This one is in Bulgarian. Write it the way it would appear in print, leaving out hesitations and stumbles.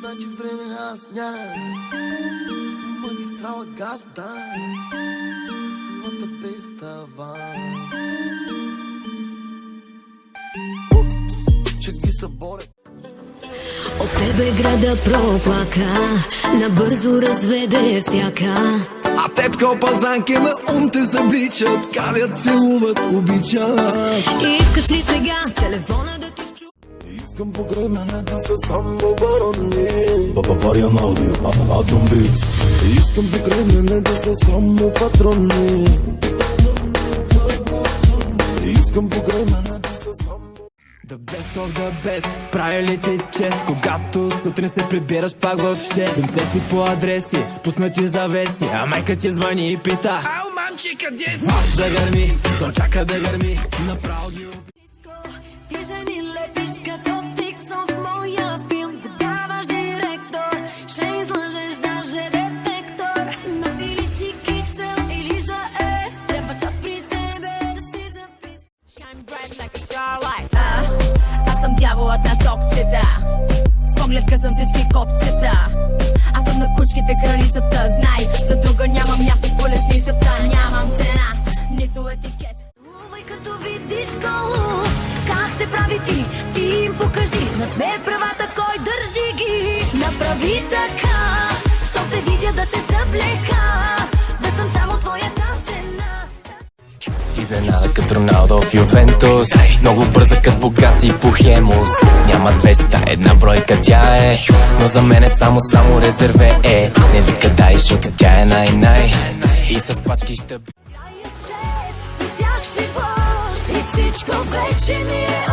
Значи време аз нямам, магистрала газ дай, нота без таван. Че ги съборят. От тебе града проплака, набързо разведе всяка. А теб кълпазанки на ум те забличат, калят, целуват, обичат. Искаш ли сега телефона да ти чу? Искам покрай мене да са само барони. Бабавариан аудио, Атом Битс. Искам покрай мене да са само патрони. Искам покрай мене да са само... The best of the best, прави ли ти чест, когато сутрин се прибираш пак в 6? Земце си по адреси, спуснати завеси, а майка ти звъни и пита: ау, мамче, къде си? Аз да гърми, слънчака да гърми, направо ги Ти жени лепиш като Тиксон в моя филм. Да даваш директор, ще излъжеш даже детектор. Напили си кисел или за ес, трябва час при тебе да си запис. Shine bright like a starlight. Аз съм дяволът на топчета, с поглед късам всички копчета. Аз съм на кучките кралицата, знай, за друга нямам място в колесницата. Нямам цена, нито етикет. Лувай като видиш коло, как се прави ти им покажи. Надме правата, кой държи ги. Направи така, що те видя да се съблека, да съм само твоята жена. Изненада като Роналдо в Ювентус, много бърза като богати по Хемус. Няма 200, една бройка тя е, но за мен е само резерве е. Не вика дай, защото тя е най-най и с пачки ще... Видях живот и всичко вече ми е